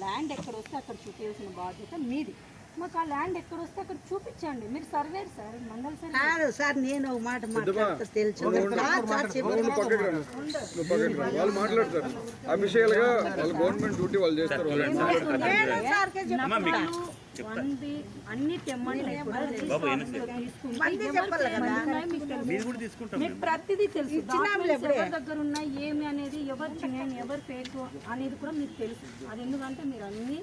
Land ఎక్కడ వస్తే అక్కడ చూపించాల్సిన బాధ్యత మీది. మాకు ఆ ల్యాండ్ ఎక్కడ వస్తే అక్కడ చూపించండి. మీరు సర్వేర్ సార్, మండల్ సార్. కాదు సార్, నేను ఒక మాట మాట్లాడుతూ తెలుసు. వాళ్ళు మాట్లాడతారు అఫీషియల్గా, వాళ్ళ గవర్నమెంట్ డ్యూటీ వాళ్ళు చేస్తారు. అన్ని తెమ్మండి, మీకు ప్రతిదీ తెలుసు. ఎవరి దగ్గర ఉన్నాయి ఏమి అనేది, ఎవరు చిన్న ఎవరు ఫేక్ అనేది కూడా మీకు తెలుసు. అది ఎందుకంటే మీరు అన్ని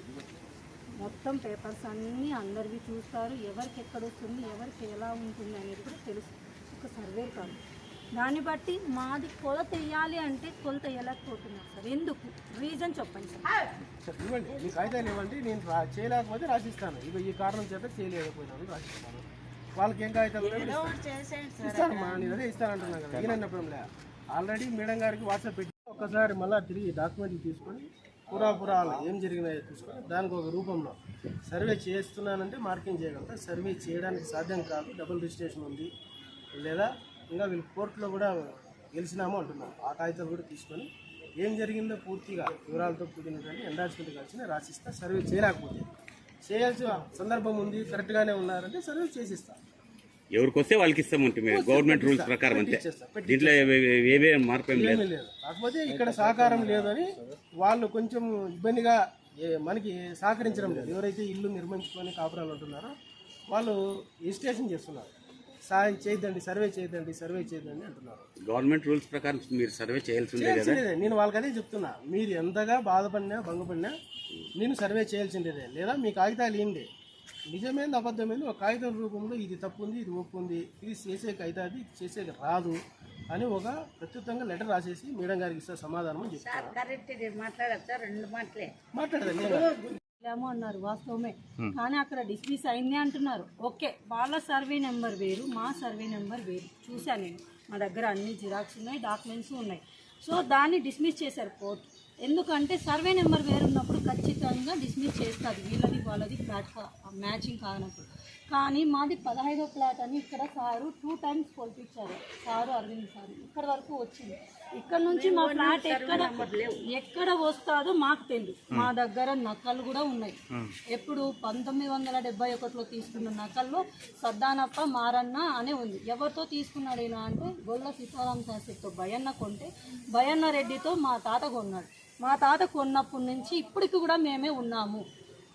మొత్తం పేపర్స్ అన్నీ అందరివి చూస్తారు. ఎవరికి ఎక్కడ వస్తుంది, ఎవరికి ఎలా ఉంటుంది అనేది కూడా తెలుసు. ఒక సర్వే కాదు, దాన్ని బట్టి మాది కొలత వేయాలి అంటే కొలత వేయలేకపోతున్నారు సార్. ఎందుకు రీజన్ చెప్పండి సార్. ఇవ్వండి, మీ కాగితాలు ఇవ్వండి, నేను చేయలేకపోతే రాసిస్తాను. ఇక ఈ కారణం చేత చేయలేకపోయినాను రాసిస్తాను. వాళ్ళకి ఏం కాగితాలు ఇస్తానమ్మా, నేను అదే ఇస్తానంటున్నాను కదా. ఈయనప్పుడు ఆల్రెడీ మేడం గారికి వాట్సాప్ పెట్టి ఒక్కసారి మళ్ళీ తిరిగి డాక్యుమెంట్లు తీసుకొని పురాపురాలు ఏం జరిగినాయో చూసుకొని దానికి ఒక రూపంలో సర్వే చేస్తున్నానంటే మార్కింగ్ చేయగలుగుతా. సర్వే చేయడానికి సాధ్యం కాదు, డబుల్ రిజిస్ట్రేషన్ ఉంది, లేదా ఇంకా వీళ్ళు కోర్టులో కూడా గెలిచినాము అంటున్నాను. ఆ కాగితాలు కూడా తీసుకొని ఏం జరిగిందో పూర్తిగా వివరాలతో కూడినటువంటి ఎండార్స్మెంట్ కలిసి రాసిస్తా. సర్వే చేయలేకపోతే, చేయాల్సిన సందర్భం ఉంది, కరెక్ట్గానే ఉన్నారంటే సర్వే చేసిస్తాను. ఎవరికి వస్తే వాళ్ళకి ఇస్తామంటే గవర్నమెంట్ రూల్స్ ప్రకారం అంతే. దీంట్లో ఏవే మార్పు ఏం లేదు. కాకపోతే ఇక్కడ సహకారం లేదని వాళ్ళు కొంచెం ఇబ్బందిగా మనకి సహకరించడం లేదు. ఎవరైతే ఇల్లు నిర్మించుకొని కాపురాలు ఉంటున్నారో వాళ్ళు రిజిస్ట్రేషన్ చేస్తున్నారు. సాయం చేయద్దండి, సర్వే చేయద్దండి, సర్వే చేయద్దండి అంటున్నారు. గవర్నమెంట్ రూల్స్ ప్రకారం మీరు సర్వే చేయాల్సిందే కదా. నేను వాళ్ళకి అదే చెప్తున్నా, మీరు ఎంతగా బాధపడినా భంగపడినా నేను సర్వే చేయాల్సిందే. లేదా మీ కాగితాలు ఏంటి, నిజమైంది అబద్ధమైంది ఒక కాగితం రూపంలో ఇది తప్పు ఉంది, ఇది ఒప్పు ఉంది, ఇది చేసే కాగితాది, ఇది చేసే రాదు అని ఒక ప్రత్యుత్తంగా లెటర్ రాసేసి మేడం గారికి ఇస్తే సమాధానం అని చెప్తారు. మాట్లాడదాము అన్నారు, వాస్తవమే. కానీ అక్కడ డిస్మిస్ అయింది అంటున్నారు. ఓకే, వాళ్ళ సర్వే నెంబర్ వేరు, మా సర్వే నెంబర్ వేరు. చూశాను నేను, మా దగ్గర అన్ని జిరాక్స్ ఉన్నాయి, డాక్యుమెంట్స్ ఉన్నాయి. సో దాన్ని డిస్మిస్ చేశారు కోర్టు. ఎందుకంటే సర్వే నెంబర్ వేరున్నప్పుడు ఖచ్చితంగా డిస్మిస్ చేస్తారు, వీళ్ళది వాళ్ళది ఫ్లాట్ మ్యాచింగ్ కానప్పుడు. కానీ మాది 15వ ఫ్లాట్ అని ఇక్కడ సారు 2 times కొలిపించారు, సారు అరవింద్ సార్. ఇక్కడ వరకు వచ్చింది. ఇక్కడ నుంచి మా ఫ్లాట్ ఎక్కడ వస్తుందో మాకు తెలియదు. మా దగ్గర నకలు కూడా ఉన్నాయి. ఎప్పుడు 1971లో తీసుకున్న నకల్లో సద్దానప్ప మారన్న అనే ఉంది. ఎవరితో తీసుకున్నాడేనా అంటే గొల్ల సీతారాం శాస్త్రితో భయన్న కొంటే, భయన్న రెడ్డితో మా తాత కొన్నాడు. మా తాత కొన్నప్పటి నుంచి ఇప్పటికి కూడా మేమే ఉన్నాము.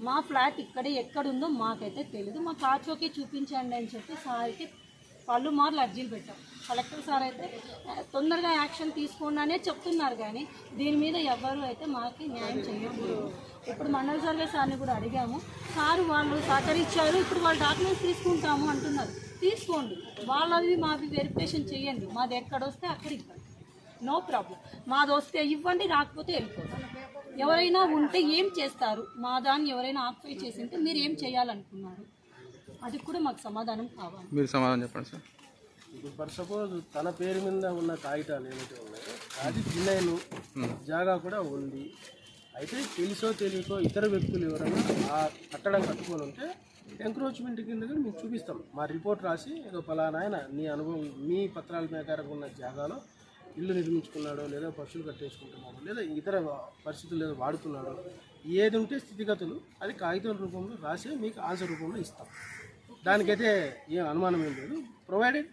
మా ఫ్లాట్ ఇక్కడే ఎక్కడుందో మాకైతే తెలియదు. మా కాచోకి చూపించండి అని చెప్పి సార్కి పలుమార్లు అర్జీలు పెట్టాం. కలెక్టర్ సార్ అయితే తొందరగా యాక్షన్ తీసుకోండి అనే చెప్తున్నారు, కానీ దీని మీద ఎవరు అయితే మాకు న్యాయం చేయట్లేదు. ఇప్పుడు మండల సర్వే సార్ని కూడా అడిగాము, సారు వాళ్ళు సహకరించారు, ఇప్పుడు వాళ్ళు డాక్యుమెంట్స్ తీసుకుంటాము అంటున్నారు. తీసుకోండి, వాళ్ళవి మావి వెరిఫికేషన్ చేయండి. మాది ఎక్కడొస్తే అక్కడ ఇవ్వండి, నో ప్రాబ్లం. మాది వస్తే ఇవ్వండి, రాకపోతే వెళ్ళిపోతాం. ఎవరైనా ఉంటే ఏం చేస్తారు, మా దాన్ని ఎవరైనా ఆక్యుపై చేసి ఉంటే మీరు ఏం చేయాలనుకున్నారు, అది కూడా మాకు సమాధానం కావాలి. మీరు సమాధానం చెప్పండి సార్. ఇప్పుడు ఫర్ సపోజ్ తన పేరు మీద ఉన్న కాగితాలు ఏమైతే ఉన్నాయో అది జిన్నైను జాగా కూడా ఉంది. అయితే తెలుసో తెలియకో ఇతర వ్యక్తులు ఎవరైనా ఆ కట్టడం కట్టుకొని ఉంటే ఎంక్రోచ్మెంట్ కింద మీకు చూపిస్తాం. మా రిపోర్ట్ రాసి ఏదో ఫలానా ఆయన నీ అనుభవం మీ పత్రాల ప్రకారం ఉన్న జాగాలో ఇల్లు నిర్మించుకున్నాడో, లేదా పశువులు కట్టేసుకుంటున్నాడో, లేదా ఇతర పరిస్థితులు లేదా వాడుతున్నాడో, ఏది ఉంటే స్థితిగతులు అది కాగితం రూపంలో రాసి మీకు ఆన్సర్ రూపంలో ఇస్తాం. దానికైతే ఏం అనుమానం ఏం లేదు. ప్రొవైడెడ్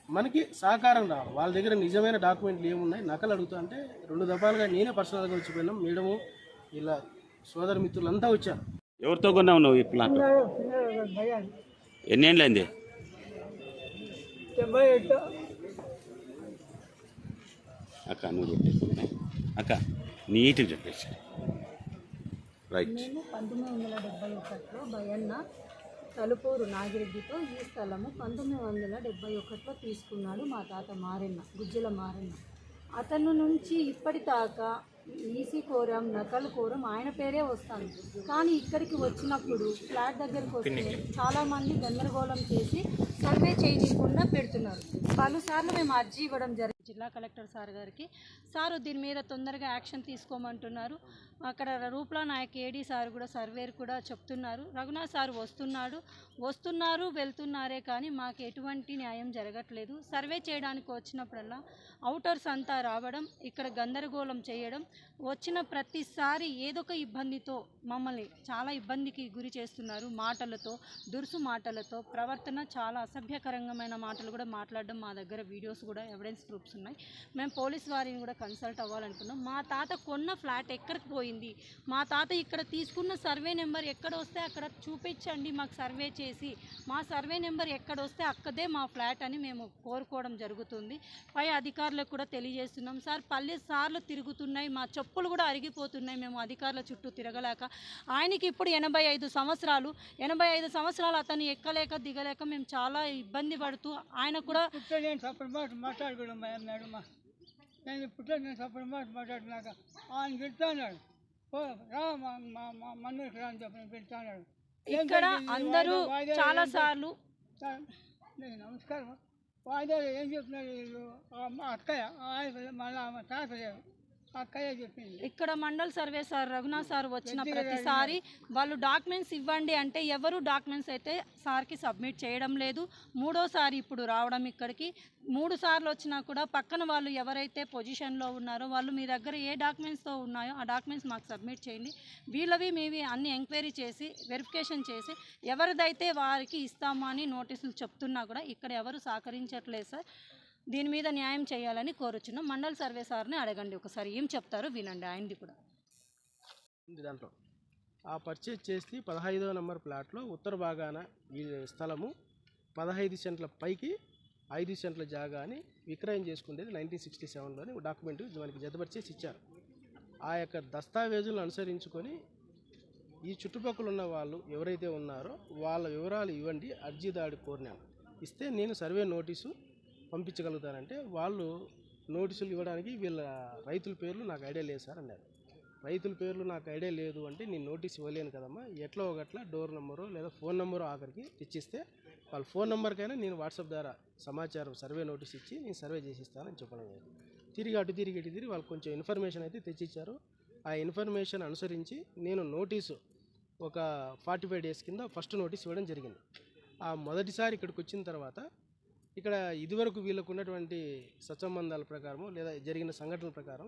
మనకి సహకారం రావాలి. వాళ్ళ దగ్గర నిజమైన డాక్యుమెంట్లు ఏమున్నాయి, నకలు అడుగుతా అంటే 2 దఫాలుగా నేనే పర్సనల్గా వచ్చిపోయినాం. మేడము ఇలా సోదర మిత్రులంతా వచ్చారు. ఎవరితో కొన్నావు నువ్వు ఈ ప్లాట్? ఎన్నేళ్ళైంది? 78. అక్క నువ్వు చెప్పేసి అక్క నీట్గా చెప్పేసి రైట్. మేము 1971లో భయన్న తలుపూరు నాగిరెడ్డితో ఈ స్థలము 1971లో తీసుకున్నాడు మా తాత మారెన్న, గుజ్జల మారెన్న. అతను నుంచి ఇప్పటిదాకా ఈసీ కోరం, నకలు కోరం ఆయన పేరే వస్తాను. కానీ ఇక్కడికి వచ్చినప్పుడు ఫ్లాట్ దగ్గరికి వస్తే చాలామంది గందరగోళం చేసి సర్వే చేయకుండా పెడుతున్నారు. పలుసార్లు మేము అర్జీ ఇవ్వడం జరిగింది. జిల్లా కలెక్టర్ సార్ గారికి. సారు దీని మీద తొందరగా యాక్షన్ తీసుకోమంటున్నారు. అక్కడ రూప్లా నాయక్ ఏడీ సార్ కూడా సర్వేర్ కూడా చెప్తున్నారు. రఘునాథ్ సార్ వస్తున్నారు వెళ్తున్నారే కానీ మాకు ఎటువంటి న్యాయం జరగట్లేదు. సర్వే చేయడానికి వచ్చినప్పుడల్లా అవుటర్స్ అంతా రావడం, ఇక్కడ గందరగోళం చేయడం, వచ్చిన ప్రతిసారి ఏదో ఒక ఇబ్బందితో మమ్మల్ని చాలా ఇబ్బందికి గురి చేస్తున్నారు. మాటలతో, దురుసు మాటలతో, ప్రవర్తన చాలా అసభ్యకరమైన మాటలు కూడా మాట్లాడడం మా దగ్గర వీడియోస్ కూడా ఎవిడెన్స్ ప్రూఫ్స్ ఉన్నాయి. మేము పోలీస్ వారిని కూడా కన్సల్ట్ అవ్వాలనుకున్నాం. మా తాత కొన్న ఫ్లాట్ ఎక్కడికి పోయింది, మా తాత ఇక్కడ తీసుకున్న సర్వే నెంబర్ ఎక్కడ వస్తే అక్కడ చూపించండి, మాకు సర్వే చేసి మా సర్వే నెంబర్ ఎక్కడ వస్తే అక్కడే మా ఫ్లాట్ అని మేము కోరుకోవడం జరుగుతుంది. పై అధికారులకు కూడా తెలియజేస్తున్నాం. సార్ 10 సార్లు తిరుగుతున్నాయి, మా చెప్పులు కూడా అరిగిపోతున్నాయి మేము అధికారుల చుట్టూ తిరగలేక. ఆయనకి ఇప్పుడు 85 సంవత్సరాలు. 85 సంవత్సరాలు అతను ఎక్కలేక దిగలేక మేము చాలా ఇబ్బంది పడుతూ ఆయన కూడా మాట్లాడుకోవడం అన్నాడు. నేను ఇప్పుడు నేను సపరేట్ మాట్లాడినాక ఆయన పెడతాన్నాడు, మన్నూరుకి రా అని చెప్పి పెడతాన్నాడు. ఇక్కడ అందరూ చాలా సార్లు నమస్కారం. వాయిదాలు ఏం చెప్తున్నారు వీళ్ళు? మా అక్కయ్య మళ్ళీ ఆమె తాత లేరు, అక్కయ్య చెప్పింది. ఇక్కడ mandal survey sir Raghunath sir వచ్చిన ప్రతిసారి వాళ్ళు డాక్యుమెంట్స్ ఇవ్వండి అంటే ఎవరు డాక్యుమెంట్స్ అయితే సార్కి సబ్మిట్ చేయడం లేదు. మూడోసారి ఇప్పుడు రావడం ఇక్కడికి 3 సార్లు వచ్చినా కూడా పక్కన వాళ్ళు ఎవరైతే పొజిషన్లో ఉన్నారో వాళ్ళు మీ దగ్గర ఏ డాక్యుమెంట్స్తో ఉన్నాయో ఆ డాక్యుమెంట్స్ మాకు సబ్మిట్ చేయండి, వీళ్ళవి మీవి అన్ని ఎంక్వైరీ చేసి వెరిఫికేషన్ చేసి ఎవరిదైతే వారికి ఇస్తామా అని నోటీసులు చెప్తున్నా కూడా ఇక్కడ ఎవరు సహకరించట్లేదు సార్. దీని మీద న్యాయం చేయాలని కోరుచున్నాం. మండల్ సర్వే సార్ని అడగండి ఒకసారి, ఏం చెప్తారో వినండి ఆయనది కూడా. దాంట్లో ఆ పర్చేజ్ చేసి 15వ నెంబర్ ప్లాట్లో ఉత్తర భాగాన ఈ స్థలము 15 సెంట్ల పైకి 5 సెంట్ల జాగా అని విక్రయం చేసుకునేది 1967లోని డాక్యుమెంట్ మనకి జతపరిచేసి ఇచ్చారు. ఆ యొక్క దస్తావేజులను అనుసరించుకొని ఈ చుట్టుపక్కల ఉన్న వాళ్ళు ఎవరైతే ఉన్నారో వాళ్ళ వివరాలు ఇవ్వండి, అర్జీదాడి కోరినాను. ఇస్తే నేను సర్వే నోటీసు పంపించగలుగుతానంటే వాళ్ళు నోటీసులు ఇవ్వడానికి వీళ్ళ రైతుల పేర్లు నాకు ఐడియా లేదు సార్ అన్నారు. రైతుల పేర్లు నాకు ఐడియా లేదు అంటే నేను నోటీస్ ఇవ్వలేను కదమ్మా, ఎట్లా ఒకట్లా డోర్ నెంబరు లేదా ఫోన్ నెంబరు ఆఖరికి తెచ్చిస్తే వాళ్ళ ఫోన్ నెంబర్కైనా నేను వాట్సాప్ ద్వారా సమాచారం సర్వే నోటీస్ ఇచ్చి నేను సర్వే చేసిస్తానని చెప్పడం లేదు. తిరిగి అటు తిరిగి వాళ్ళు కొంచెం ఇన్ఫర్మేషన్ అయితే తెచ్చిచ్చారు. ఆ ఇన్ఫర్మేషన్ అనుసరించి నేను నోటీసు ఒక 45 డేస్ కింద ఫస్ట్ నోటీస్ ఇవ్వడం జరిగింది. ఆ మొదటిసారి ఇక్కడికి వచ్చిన తర్వాత ఇక్కడ ఇదివరకు వీళ్ళకు ఉన్నటువంటి సత్సంబంధాల ప్రకారము లేదా జరిగిన సంఘటనల ప్రకారం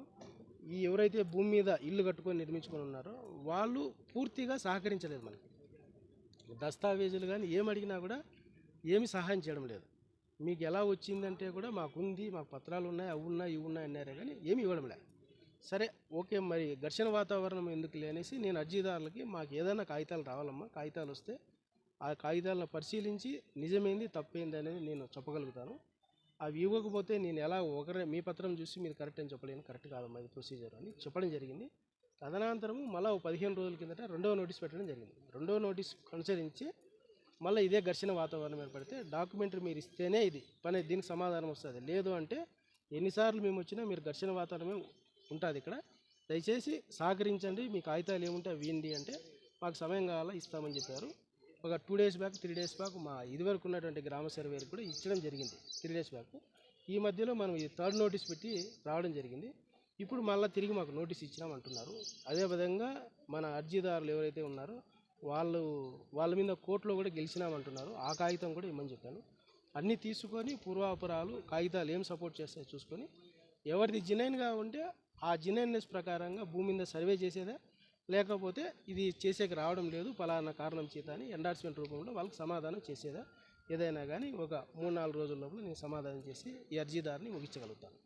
ఈ ఎవరైతే భూమి మీద ఇల్లు కట్టుకొని నిర్మించుకొని ఉన్నారో వాళ్ళు పూర్తిగా సహకరించలేదు. మనకి దస్తావేజులు కానీ ఏమి అడిగినా కూడా ఏమి సహాయం చేయడం లేదు. మీకు ఎలా వచ్చిందంటే కూడా మాకుంది, మాకు పత్రాలు ఉన్నాయి, అవి ఉన్నాయి, ఇవి ఉన్నాయి అన్నారే కానీ ఏమి ఇవ్వడం లేదు. సరే ఓకే, మరి ఘర్షణ వాతావరణం ఎందుకు లేనేసి నేను అర్జీదారులకి మాకు ఏదైనా కాగితాలు రావాలమ్మా, కాగితాలు వస్తే ఆ కాగితాలను పరిశీలించి నిజమైంది తప్పైంది అనేది నేను చెప్పగలుగుతాను. అవి ఇవ్వకపోతే నేను ఎలా మీ పత్రం చూసి మీరు కరెక్ట్ అని చెప్పలేను, కరెక్ట్ కాదమ్మా ఇది ప్రొసీజర్ అని చెప్పడం జరిగింది. తదనంతరము మళ్ళీ 15 రోజుల కిందట 2వ నోటీస్ పెట్టడం జరిగింది. 2వ నోటీస్ అనుసరించి మళ్ళీ ఇదే ఘర్షణ వాతావరణం ఏర్పడితే డాక్యుమెంటరీ మీరు ఇస్తేనే ఇది పని దీనికి సమాధానం వస్తుంది, లేదు అంటే ఎన్నిసార్లు మేము వచ్చినా మీరు ఘర్షణ వాతావరణమే ఉంటుంది ఇక్కడ, దయచేసి సహకరించండి, మీ కాగితాలు ఏముంటే అవి ఇవ్వండి అంటే మాకు సమయం కావాలా ఇస్తామని చెప్పారు. ఒక 2 డేస్ బ్యాక్ 3 డేస్ బ్యాక్ మా ఇదివరకు ఉన్నటువంటి గ్రామ సర్వేకి కూడా ఇచ్చడం జరిగింది 3 డేస్ బ్యాక్. ఈ మధ్యలో మనం ఈ 3rd నోటీస్ పెట్టి రావడం జరిగింది. ఇప్పుడు మళ్ళీ తిరిగి మాకు నోటీస్ ఇచ్చినామంటున్నారు. అదేవిధంగా మన అర్జీదారులు ఎవరైతే ఉన్నారో వాళ్ళ మీద కోర్టులో కూడా గెలిచినామంటున్నారు. ఆ కాగితం కూడా ఇమ్మని చెప్పాను. అన్నీ తీసుకొని పూర్వాపరాలు కాగితాలు ఏం సపోర్ట్ చేస్తాయో చూసుకొని ఎవరిది జినైన్గా ఉంటే ఆ జినైన్నెస్ ప్రకారంగా భూమి మీద సర్వే చేసేదా, లేకపోతే ఇది చేసేకి రావడం లేదు పలానా కారణం చేత అని ఎండార్స్మెంట్ రూపంలో వాళ్ళకి సమాధానం చేసేదా, ఏదైనా కానీ ఒక 3-4 రోజుల లోపల నేను సమాధానం చేసి ఈ అర్జీదారుని ముగించగలుగుతాను.